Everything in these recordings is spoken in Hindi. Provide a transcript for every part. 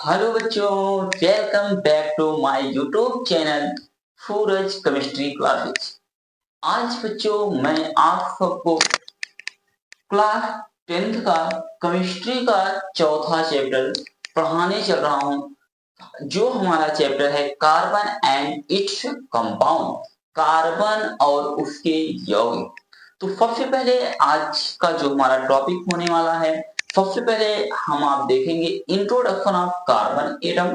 हेलो बच्चों, welcome back to my YouTube channel Suraj chemistry classes. आज बच्चों मैं आप सबको क्लास 10th का केमिस्ट्री का चौथा चैप्टर पढ़ाने चल रहा हूं, जो हमारा चैप्टर है carbon and its compound, carbon और उसके यौगिक। तो सबसे पहले आज का जो हमारा टॉपिक होने वाला है, सबसे पहले हम आप देखेंगे introduction of carbon atom,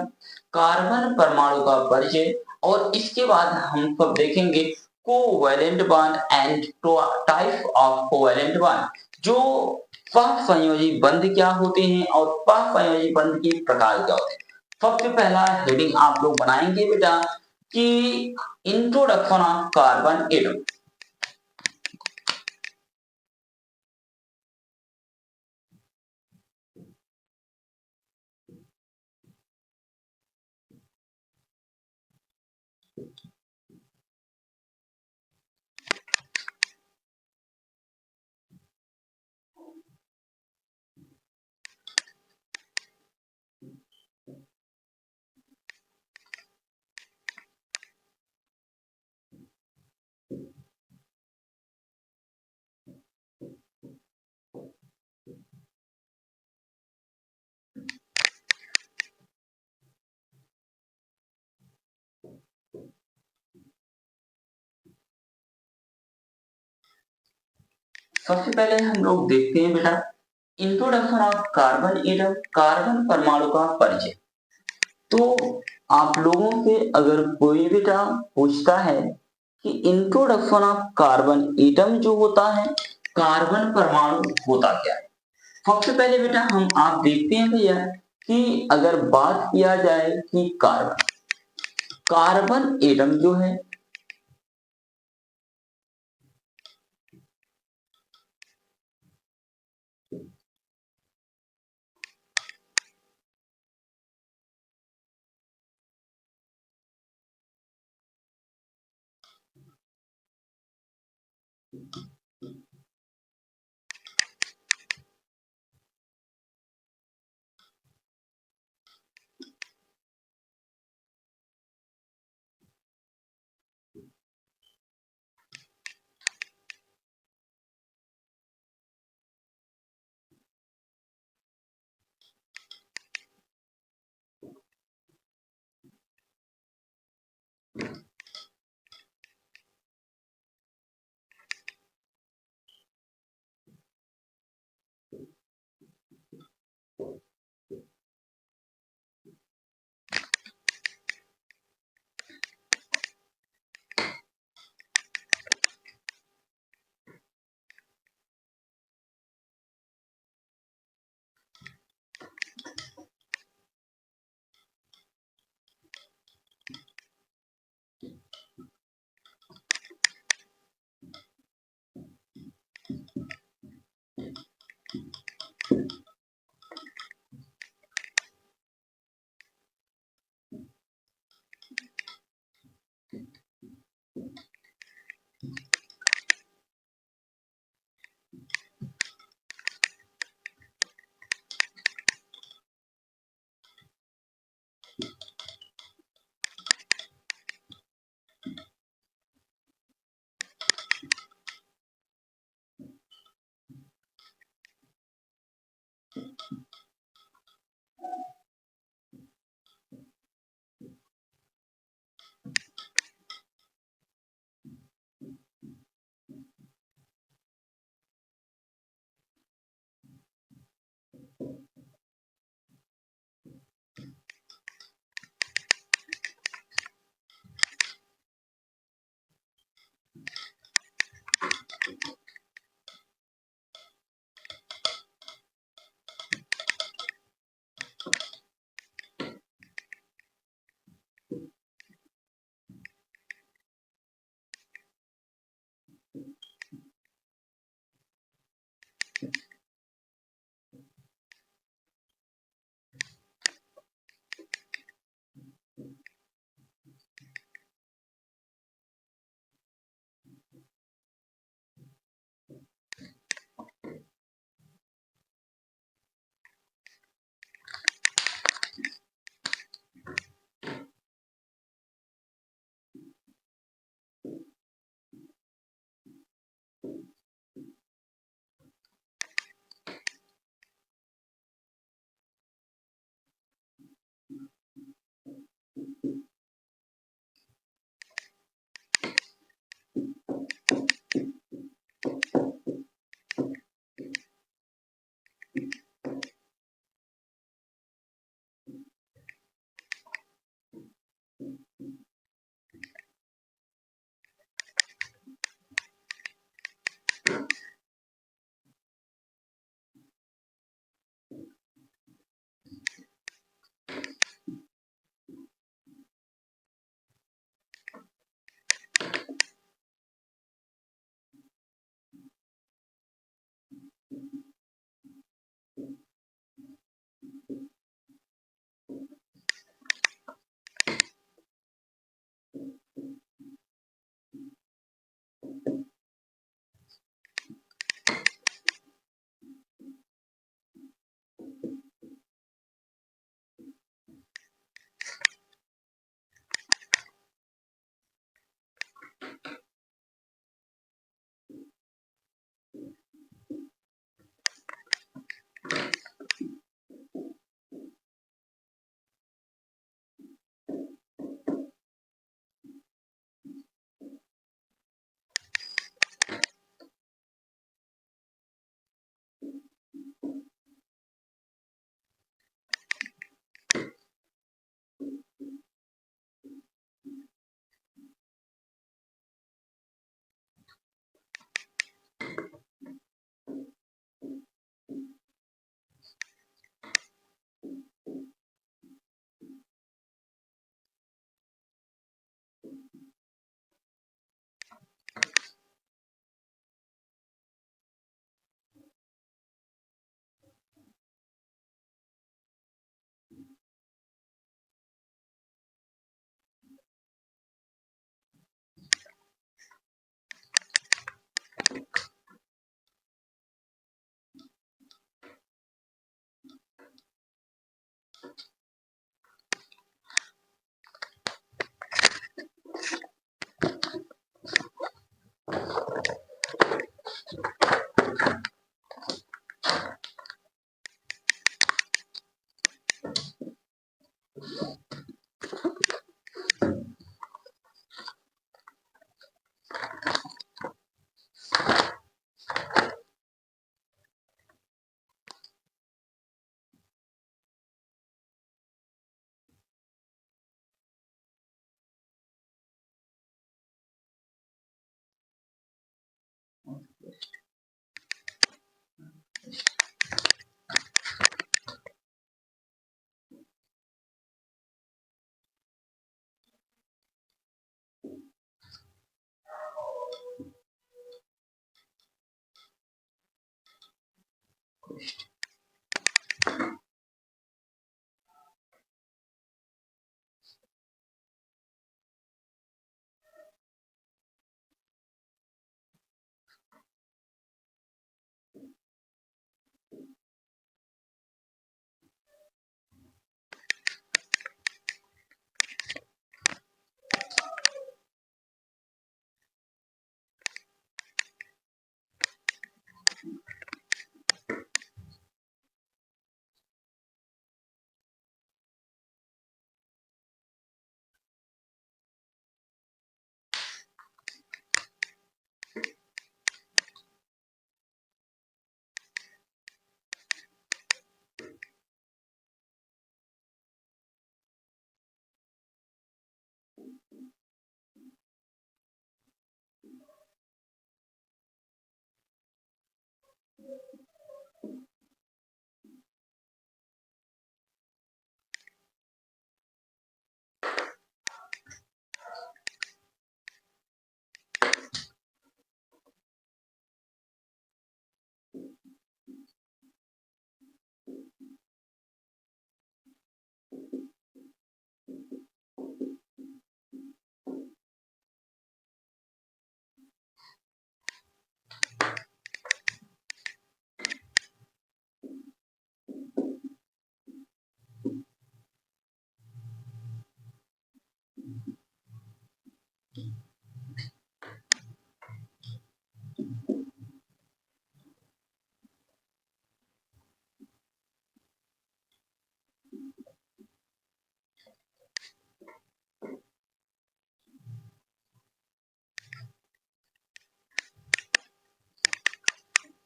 carbon परमाणु का परिचय, और इसके बाद हम सब देखेंगे covalent bond and type of covalent bond, जो सहसंयोजी बंध क्या होते हैं और सहसंयोजी बंध के प्रकार क्या होते हैं। सबसे पहला हेडिंग आप लोग बनाएंगे बेटा कि इंट्रोडक्शन ऑफ कार्बन एटम। सबसे पहले हम लोग देखते हैं बेटा introduction of carbon atom, carbon परमाणु का परिचय। तो आप लोगों से अगर कोई बेटा पूछता है कि इंट्रोडक्शन ऑफ कार्बन एटम जो होता है, कार्बन परमाणु होता क्या है, सबसे पहले बेटा हम आप देखते हैं भैया कि अगर बात किया जाए कि कार्बन कार्बन एटम जो है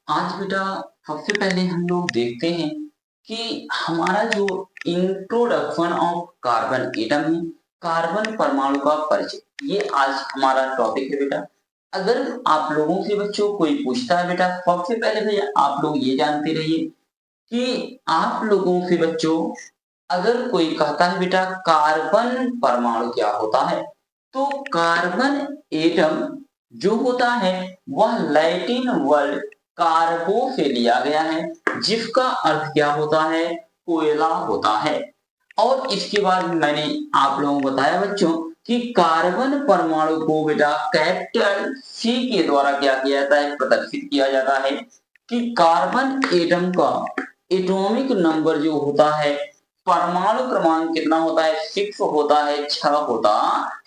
आज बेटा सबसे पहले हम लोग देखते हैं कि हमारा जो इंट्रोडक्शन ऑफ कार्बन एटम है, कार्बन परमाणु का परिचय, ये आज हमारा टॉपिक है बेटा। अगर आप लोगों से बच्चों कोई पूछता है बेटा, सबसे पहले भैया आप लोग ये जानते रहिए कि आप लोगों से बच्चों अगर कोई कहता है बेटा कार्बन परमाणु क्या होता है, तो कार्बन एटम जो होता है वह लैटिन वर्ड कार्बो से लिया गया है, जिसका अर्थ क्या होता है, कोयला होता है। और इसके बाद मैंने आप लोगों को बताया बच्चों कि कार्बन परमाणु को बेटा कैपिटल सी के द्वारा क्या किया जाता है, प्रदर्शित किया जाता है कि कार्बन एटम का एटॉमिक नंबर जो होता है, परमाणु क्रमांक कितना होता है, 6 होता है, 6 होता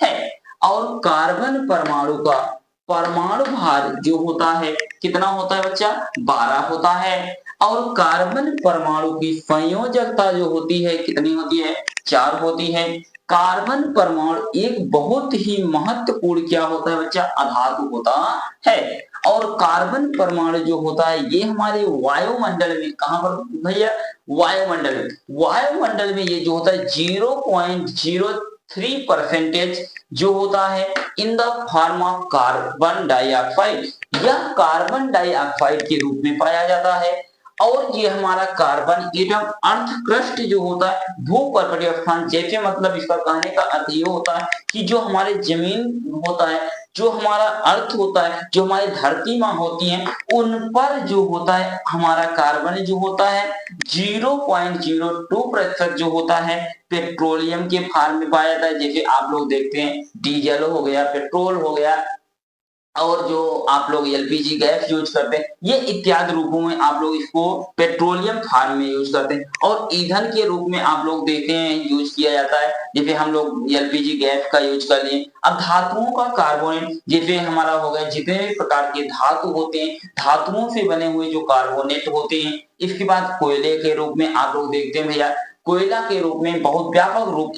है। और कार्बन परमाणु का परमाणु भार जो होता है कितना होता है बच्चा, 12 होता है। और कार्बन परमाणु की संयोजकता जो होती है कितनी होती है, 4 होती है। कार्बन परमाणु एक बहुत ही महत्वपूर्ण क्या होता है बच्चा, अधातु होता है। और कार्बन परमाणु जो होता है ये हमारे वायुमंडल में, कहां पर भैया, वायुमंडल में, वायुमंडल में ये जो होता है 0.03% जो होता है in the form of carbon dioxide, यह कार्बन डाइऑक्साइड के रूप में पाया जाता है। और ये हमारा कार्बन एटम अर्थ क्रस्ट जो होता है, भूपर्वतीय स्थान, जैसे मतलब इसका कहने का अर्थ ये होता है कि जो हमारे जमीन होता है, जो हमारा अर्थ होता है, जो हमारी धरती माँ होती है, उन पर जो होता है हमारा कार्बन जो होता है 0.02% जो होता है पेट्रोलियम के फॉर्म में पाया जाता है। जैसे आप लोग देखते हैं डीजल हो गया, पेट्रोल हो गया, और जो आप लोग एलपीजी गैस यूज करते हैं, ये इत्यादि रूपों में आप लोग इसको पेट्रोलियम फार्म में यूज करते हैं। और ईंधन के रूप में आप लोग देखते हैं यूज किया जाता है, जैसे हम लोग एलपीजी गैस का यूज कर लिए। अब धातुओं का कार्बोनेट, जैसे हमारा हो गया जितने भी प्रकार के धातु होते हैं, धातुओं से बने हुए जो कार्बोनेट होते हैं। इसके बाद कोयले के रूप में आप लोग देखते हैं भैया, कोयला के रूप में बहुत व्यापक रूप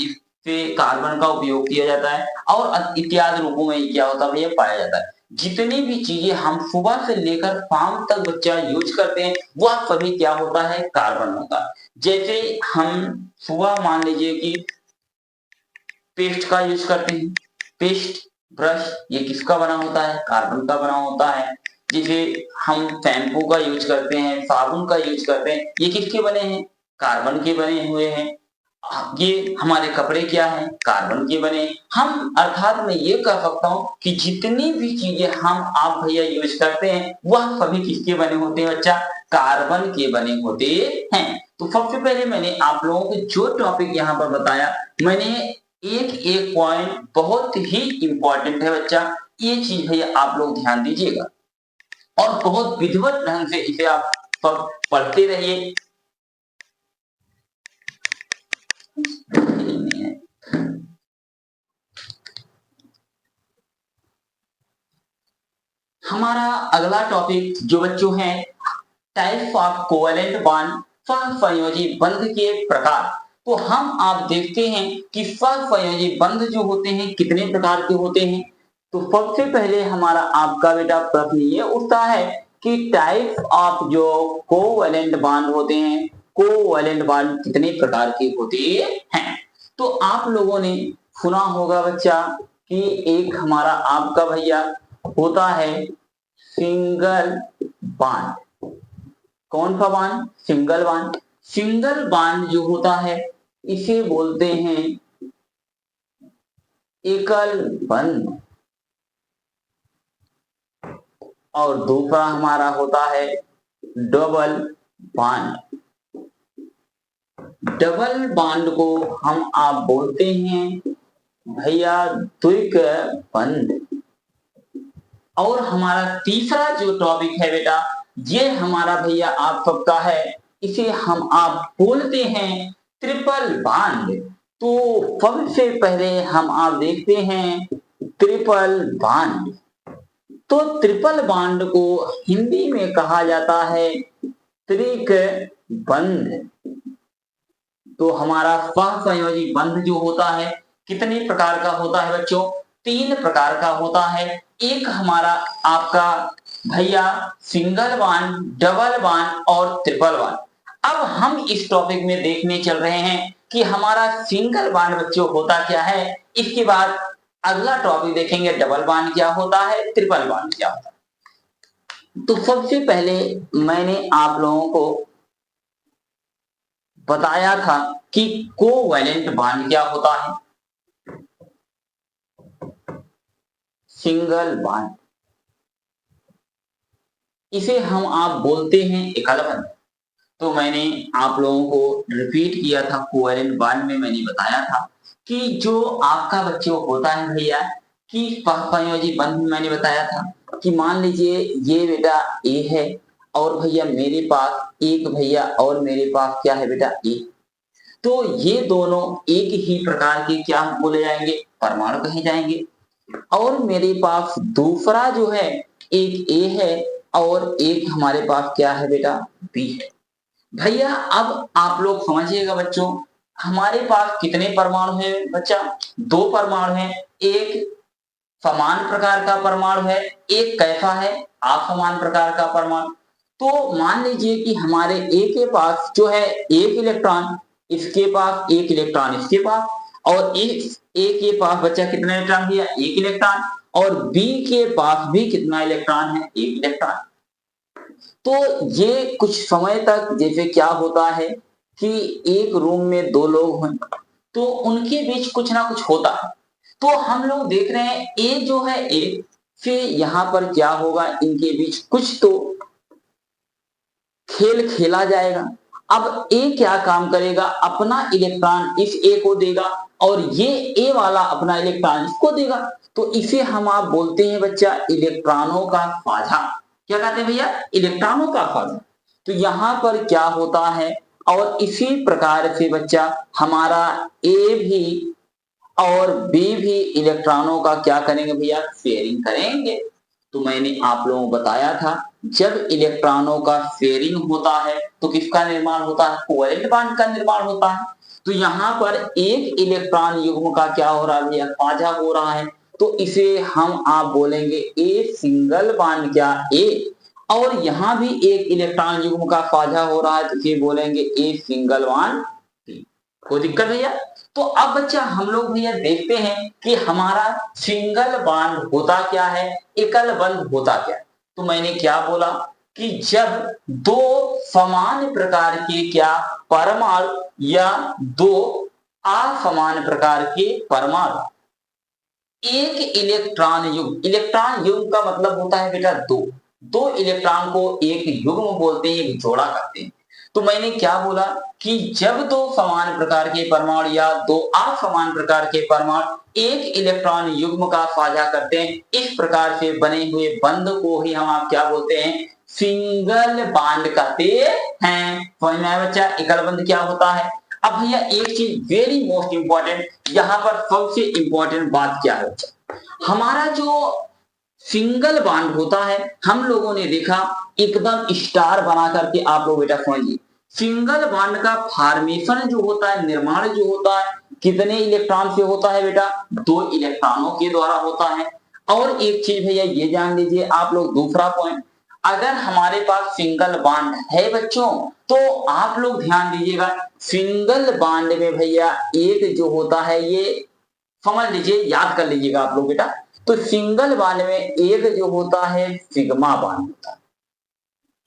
से कार्बन का उपयोग किया जाता है। और इत्यादि रूपों में क्या होता है भैया, पाया जाता है। जितनी भी चीजें हम सुबह से लेकर शाम तक बच्चा यूज करते हैं वह सभी क्या होता है, कार्बन होता है। जैसे हम सुबह मान लीजिए कि पेस्ट का यूज करते हैं, पेस्ट ब्रश ये किसका बना होता है, कार्बन का बना होता है। जैसे हम शैम्पू का यूज करते हैं, साबुन का यूज करते हैं, ये किसके बने हैं, कार्बन के बने हुए हैं। ये हमारे कपड़े क्या हैं, कार्बन के बने। हम अर्थात मैं ये कह सकता हूँ कि जितनी भी चीजें हम आप भैया यूज करते हैं वह सभी किसके बने होते हैं बच्चा, कार्बन के बने होते हैं। तो सबसे पहले मैंने आप लोगों को जो टॉपिक यहाँ पर बताया, मैंने एक एक पॉइंट बहुत ही इंपॉर्टेंट है बच्चा, ये चीज भैया आप लोग ध्यान दीजिएगा और बहुत विधिवत ढंग से इसे आप सब पढ़ते रहिए। हमारा अगला टॉपिक जो बच्चों है, टाइप ऑफ कोवेलेंट बॉन्ड, सहसंयोजी बंध के प्रकार। तो हम आप देखते हैं कि सहसंयोजी बंध जो होते हैं कितने प्रकार के होते हैं। तो सबसे पहले हमारा आपका बेटा प्रश्न ये उठता है कि टाइप ऑफ जो कोवेलेंट बॉन्ड होते हैं, कोवेलेंट बॉन्ड कितने प्रकार के होते हैं। तो आप लोगों ने सुना होगा बच्चा कि एक हमारा आपका भैया होता है सिंगल बॉन्ड। कौन सा bond, single bond. Single bond जो होता है इसे बोलते हैं एकल बंध। और दूसरा हमारा होता है डबल बॉन्ड। डबल बॉन्ड को हम आप बोलते हैं भैया द्विक बंध। और हमारा तीसरा जो टॉपिक है बेटा, ये हमारा भैया आप सबका है, इसे हम आप बोलते हैं ट्रिपल बॉन्ड। तो सबसे पहले हम आप देखते हैं ट्रिपल बॉन्ड। तो ट्रिपल बॉन्ड को हिंदी में कहा जाता है त्रिक बंध। तो हमारा सहसंयोजी बंध जो होता है कितने प्रकार का होता है बच्चों, 3 प्रकार का होता है। एक हमारा आपका भैया सिंगल बॉन्ड, डबल बॉन्ड और ट्रिपल बॉन्ड। अब हम इस टॉपिक में देखने चल रहे हैं कि हमारा सिंगल बॉन्ड बच्चों होता क्या है। इसके बाद अगला टॉपिक देखेंगे डबल बॉन्ड क्या होता है, ट्रिपल बॉन्ड क्या होता है। तो सबसे पहले मैंने आप लोगों को बताया था कि कोवैलेंट बॉन्ड क्या होता है। सिंगल बॉन्ड इसे हम आप बोलते हैं एकल बंध। तो मैंने आप लोगों को रिपीट किया था, कोवैलेंट बॉन्ड में मैंने बताया था कि जो आपका बच्चों होता है भैया कि सहसंयोजी बंध में मैंने बताया था कि मान लीजिए ये बेटा ए है और भैया मेरे पास एक भैया और मेरे पास क्या है बेटा ए। तो ये दोनों एक ही प्रकार के क्या बोले जाएंगे, परमाणु कहे जाएंगे। और मेरे पास दूसरा जो है एक ए है और एक हमारे पास क्या है बेटा बी है। भैया अब आप लोग समझिएगा बच्चों, हमारे पास कितने परमाणु है बच्चा, दो परमाणु है। एक समान प्रकार का परमाणु है, एक कैसा है असमान प्रकार का परमाणु। तो मान लीजिए कि हमारे ए के पास जो है एक इलेक्ट्रॉन, इसके पास एक इलेक्ट्रॉन, इसके पास, और इस ए के पास बच्चा कितना इलेक्ट्रॉन दिया, एक इलेक्ट्रॉन, और बी के पास भी कितना इलेक्ट्रॉन है, एक इलेक्ट्रॉन। तो ये कुछ समय तक जैसे क्या होता है कि एक रूम में दो लोग हैं तो उनके बीच कुछ ना कुछ होता है। तो हम लोग देख रहे हैं ए जो है ए, फिर यहां पर क्या होगा, इनके बीच कुछ तो खेल खेला जाएगा। अब ए क्या काम करेगा, अपना इलेक्ट्रॉन इस ए को देगा और ये ए वाला अपना इलेक्ट्रॉन इसको देगा। तो इसे हम आप बोलते हैं बच्चा इलेक्ट्रॉनों का साझा। क्या कहते हैं भैया, इलेक्ट्रॉनों का साझा। तो यहां पर क्या होता है, और इसी प्रकार से बच्चा हमारा ए भी और बी भी इलेक्ट्रॉनों का क्या करेंगे भैया, शेयरिंग करेंगे। तो मैंने आप लोगों को बताया था जब इलेक्ट्रॉनों का शेयरिंग होता है तो किसका निर्माण होता है, कोवैलेंट बॉन्ड का निर्माण होता है। तो यहाँ पर एक इलेक्ट्रॉन युग्म का क्या हो रहा है भैया, साझा हो रहा है। तो इसे हम आप बोलेंगे ए सिंगल बॉन्ड क्या ए, और यहाँ भी एक इलेक्ट्रॉन युग्म का साझा हो रहा है तो इसे बोलेंगे ए सिंगल बॉन्ड। कोई दिक्कत भैया। तो अब बच्चा हम लोग भैया देखते हैं कि हमारा सिंगल बॉन्ड होता क्या है, एकल बंध होता क्या है। तो मैंने क्या बोला कि जब दो समान प्रकार के क्या परमाणु या दो असमान प्रकार के परमाणु एक इलेक्ट्रॉन युग्म, इलेक्ट्रॉन युग्म का मतलब होता है बेटा दो, दो इलेक्ट्रॉन को एक युग्म बोलते हैं, एक जोड़ा करते हैं। तो मैंने क्या बोला कि जब दो समान प्रकार के परमाणु या दो असमान प्रकार के परमाणु एक इलेक्ट्रॉन युग्म का साझा करते हैं, इस प्रकार से बने हुए बंध को ही हम आप क्या बोलते हैं, सिंगल बॉन्ड कहते हैं। समझ में आया बच्चा, एकल बंध क्या होता है। अब भैया एक चीज वेरी मोस्ट इंपॉर्टेंट, यहाँ पर सबसे इंपॉर्टेंट बात क्या है, हमारा जो सिंगल बॉन्ड होता है हम लोगों ने देखा एकदम स्टार बना करके, आप लोग बेटा समझिए सिंगल बॉन्ड का फॉर्मेशन जो होता है, निर्माण जो होता है कितने इलेक्ट्रॉन से होता है बेटा, दो इलेक्ट्रॉनों के द्वारा होता है। और एक चीज भैया ये जान लीजिए आप लोग, दूसरा पॉइंट, अगर हमारे पास सिंगल बॉन्ड है बच्चों तो आप लोग ध्यान दीजिएगा, सिंगल बॉन्ड में भैया एक जो होता है ये समझ लीजिए, याद कर लीजिएगा आप लोग बेटा। तो सिंगल बॉन्ड में एक जो होता है सिग्मा बॉन्ड होता है।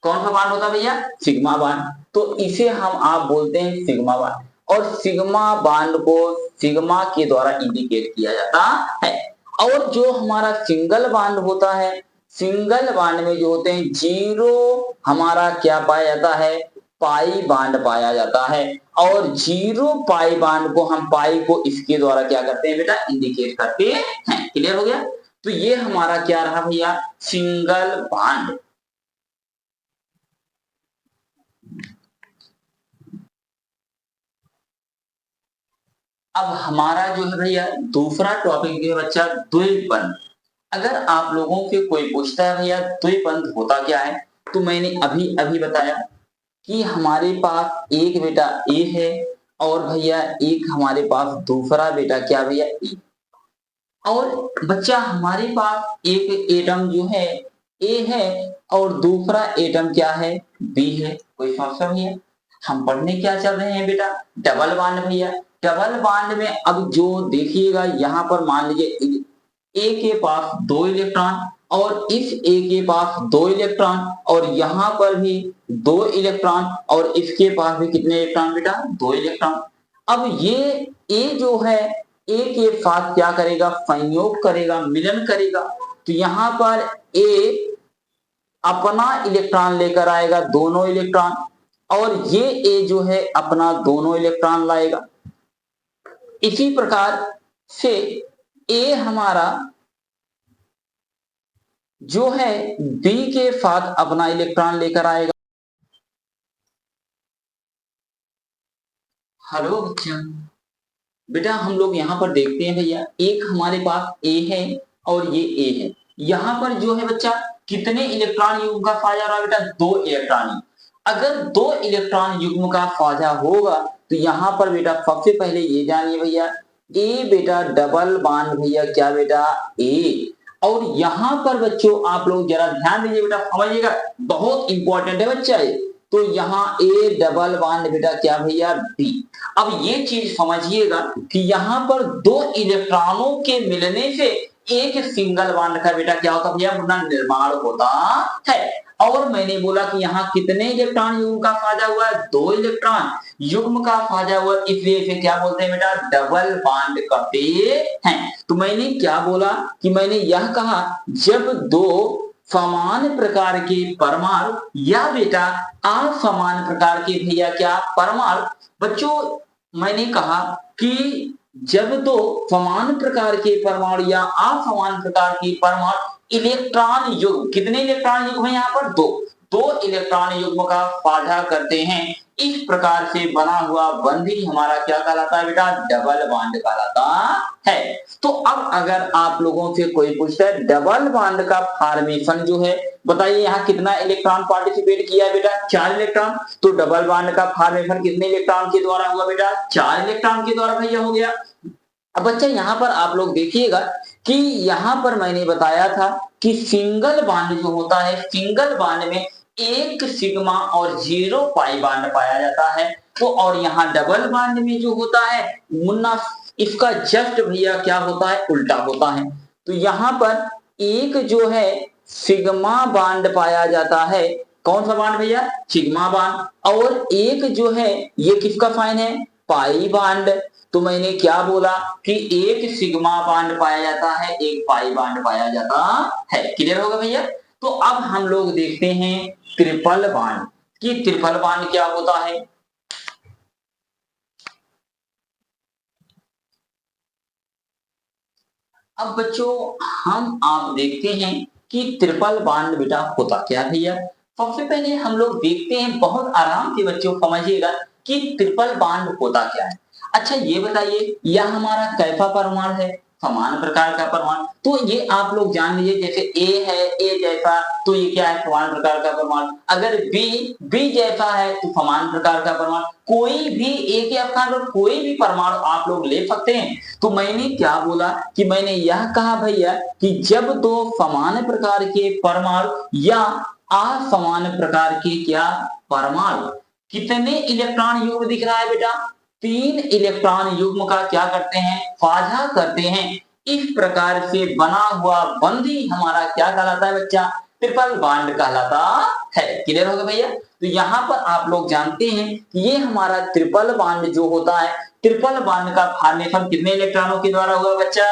कौन सा बॉन्ड होता है भैया, सिग्मा बॉन्ड। तो इसे हम आप बोलते हैं सिग्मा बॉन्ड, और सिग्मा बॉन्ड को सिग्मा के द्वारा इंडिकेट किया जाता है। और जो हमारा सिंगल बॉन्ड होता है, सिंगल बॉन्ड में जो होते हैं जीरो हमारा क्या पाया जाता है, पाई बॉन्ड पाया जाता है। और जीरो पाई बॉन्ड को हम पाई को इसके द्वारा क्या करते हैं बेटा, इंडिकेट करते हैं। क्लियर हो गया। तो ये हमारा क्या रहा भैया, सिंगल बॉन्ड। अब हमारा जो है भैया दूसरा टॉपिक है बच्चा द्विबंध। अगर आप लोगों से कोई पूछता है भैया द्विबंध होता क्या है, तो मैंने अभी अभी बताया कि हमारे पास एक बेटा ए है और भैया एक हमारे पास दूसरा बेटा क्या भैया ए। और बच्चा हमारे पास एक एटम जो है ए है और दूसरा एटम क्या है, बी है। कोई समस्या नहीं है। हम पढ़ने क्या चल रहे हैं बेटा, डबल बॉन्ड भैया। डबल बॉन्ड में अब जो देखिएगा यहाँ पर मान लीजिए ए के पास 2 इलेक्ट्रॉन और इस ए के पास 2 इलेक्ट्रॉन और यहाँ पर भी 2 इलेक्ट्रॉन और इसके पास भी कितने इलेक्ट्रॉन बेटा, 2 इलेक्ट्रॉन। अब ये ए जो है ए के साथ क्या करेगा, संयोग करेगा, मिलन करेगा। तो यहाँ पर ए अपना इलेक्ट्रॉन लेकर आएगा, दोनों इलेक्ट्रॉन, और ये ए जो है अपना दोनों इलेक्ट्रॉन लाएगा। इसी प्रकार से ए हमारा जो है बी के साथ अपना इलेक्ट्रॉन लेकर आएगा। हेलो बच्चा, बेटा हम लोग यहाँ पर देखते हैं भैया, एक हमारे पास ए है और ये ए है। यहाँ पर जो है बच्चा कितने इलेक्ट्रॉन युग्म का फायदा रहा बेटा, 2 इलेक्ट्रॉन। अगर 2 इलेक्ट्रॉन युग्म का फायदा होगा तो यहाँ पर बेटा सबसे पहले ये जानिए भैया, ए बेटा डबल बॉन्ड भैया क्या बेटा, ए। और यहाँ पर बच्चों आप लोग जरा ध्यान दीजिए बेटा, समझिएगा, बहुत इंपॉर्टेंट है बच्चा ये। तो यहाँ ए डबल बॉन्ड बेटा क्या भैया, बी। अब ये चीज समझिएगा कि यहाँ पर 2 इलेक्ट्रॉनों के मिलने से एक सिंगल बॉन्ड का बेटा क्या होता भैया, अपना निर्माण होता है। और मैंने बोला कि यहाँ कितने इलेक्ट्रॉन युग्म का फायदा हुआ है, 2 इलेक्ट्रॉन युग्म का फायदा हुआ, इसलिए इसे क्या बोलते हैं बेटा, डबल बॉन्ड कहते हैं। तो मैंने क्या बोला कि मैंने यह कहा जब 2 समान प्रकार के परमाणु या बेटा असमान प्रकार के भैया क्या परमाणु, बच्चों मैंने कहा कि जब 2 समान प्रकार के परमाणु या असमान प्रकार के परमाणु इलेक्ट्रॉन युग्म, कितने इलेक्ट्रॉन युग्म है यहाँ पर, 2 इलेक्ट्रॉन युग्म का साझा करते हैं, इस प्रकार से बना हुआ बंध ही हमारा क्या कहलाता है बेटा, डबल बॉन्ड कहलाता है। तो अब अगर आप लोगों से कोई पूछता है डबल बॉन्ड का फॉर्मेशन जो है, बताइए यहाँ कितना इलेक्ट्रॉन पार्टिसिपेट किया बेटा, 4 इलेक्ट्रॉन। तो डबल बॉन्ड का फॉर्मेशन कितने इलेक्ट्रॉन के द्वारा हुआ बेटा, 4 इलेक्ट्रॉन के द्वारा भैया हो गया। अब बच्चा यहाँ पर आप लोग देखिएगा कि यहाँ पर मैंने बताया था कि सिंगल बॉन्ड जो होता है, सिंगल बॉन्ड में 1 सिग्मा और 0 पाई बॉन्ड पाया जाता है। तो और यहाँ डबल बॉन्ड में जो होता है मुन्ना, इसका जस्ट भैया क्या होता है, उल्टा होता है। तो यहाँ पर एक जो है सिग्मा बॉन्ड पाया जाता है, कौन सा बॉन्ड भैया, सिग्मा बॉन्ड, और एक जो है ये किसका साइन है, पाई बॉन्ड। तो मैंने क्या बोला कि एक सिग्मा बॉन्ड पाया जाता है, एक पाई बॉन्ड पाया जाता है। क्लियर होगा भैया। तो अब हम लोग देखते हैं ट्रिपल बॉन्ड कि ट्रिपल बॉन्ड क्या होता है। अब बच्चों हम आप देखते हैं कि ट्रिपल बॉन्ड बेटा होता क्या है भैया। सबसे पहले हम लोग देखते हैं, बहुत आराम से बच्चों समझिएगा कि ट्रिपल बॉन्ड होता क्या है। अच्छा ये बताइए, यह हमारा कैसा परमाणु है, समान प्रकार का परमाणु। तो ये आप लोग जान लीजिए, जैसे ए है, ए जैसा, तो ये क्या है, समान प्रकार का परमाणु। अगर बी जैसा है तो समान प्रकार का परमाणु। कोई भी ए के स्थान पर कोई भी परमाणु आप लोग ले सकते हैं। तो मैंने क्या बोला कि मैंने यह कहा भैया कि जब 2 समान प्रकार के परमाणु या असमान प्रकार के क्या परमाणु, कितने इलेक्ट्रॉन युग्म दिख रहा है बेटा, 3 इलेक्ट्रॉन युग्म का क्या करते हैं, साझा करते हैं, इस प्रकार से बना हुआ बंध ही हमारा क्या कहलाता है बच्चा, ट्रिपल बॉन्ड कहलाता है। क्लियर होगा भैया। तो यहाँ पर आप लोग जानते हैं कि ये हमारा ट्रिपल बॉन्ड जो होता है, ट्रिपल बॉन्ड का फॉर्मेशन कितने इलेक्ट्रॉनों के द्वारा हुआ बच्चा,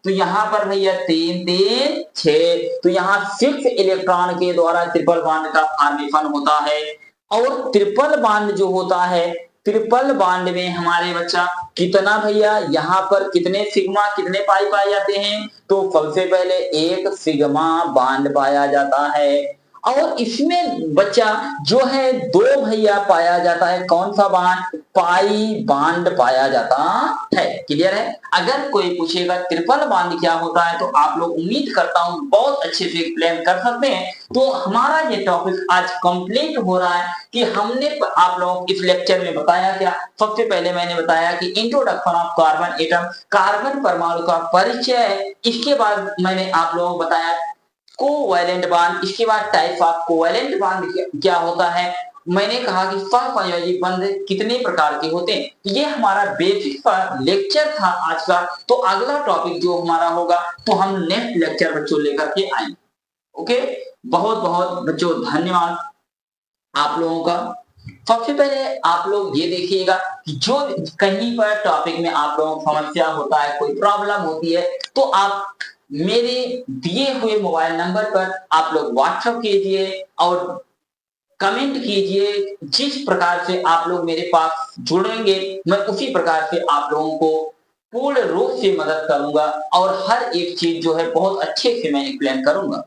तो यहाँ पर भैया 3 3 6, तो यहाँ 6 इलेक्ट्रॉन के द्वारा ट्रिपल बॉन्ड का फॉर्मेशन होता है। और ट्रिपल बॉन्ड जो होता है, ट्रिपल बॉन्ड में हमारे बच्चा कितना भैया, यहाँ पर कितने सिग्मा कितने पाई पाए जाते हैं, तो सबसे पहले एक सिग्मा बॉन्ड पाया जाता है। और इसमें बच्चा जो है 2 भैया पाया जाता है, कौन सा बॉन्ड, पाई बॉन्ड पाया जाता है। क्लियर है। अगर कोई पूछेगा ट्रिपल बॉन्ड क्या होता है, तो आप लोग उम्मीद करता हूं बहुत अच्छे से एक्सप्लेन कर सकते हैं। तो हमारा ये टॉपिक आज कंप्लीट हो रहा है कि हमने आप लोगों को इस लेक्चर में बताया क्या। सबसे पहले मैंने बताया कि introduction of carbon atom, carbon परमाणु का परिचय है। इसके बाद मैंने आप लोगों को बताया कोवैलेंट बॉन्ड, इसके बाद टाइप ऑफ कोवैलेंट बॉन्ड क्या होता है, मैंने कहा कि सहसंयोजी बंध कितने प्रकार के होते हैं। ये हमारा बेसिक लेक्चर था आज का। तो अगला टॉपिक जो हमारा होगा तो हम नेक्स्ट लेक्चर बच्चों लेकर के आएंगे। ओके, बहुत बहुत बच्चों धन्यवाद आप लोगों का। सबसे पहले आप लोग ये देखिएगा कि जो कहीं पर टॉपिक में आप लोगों को समस्या होता है, कोई प्रॉब्लम होती है, तो आप मेरे दिए हुए मोबाइल नंबर पर आप लोग व्हाट्सएप कीजिए और कमेंट कीजिए। जिस प्रकार से आप लोग मेरे पास जुड़ेंगे मैं उसी प्रकार से आप लोगों को पूर्ण रूप से मदद करूंगा और हर एक चीज जो है बहुत अच्छे से मैं एक्सप्लेन करूंगा।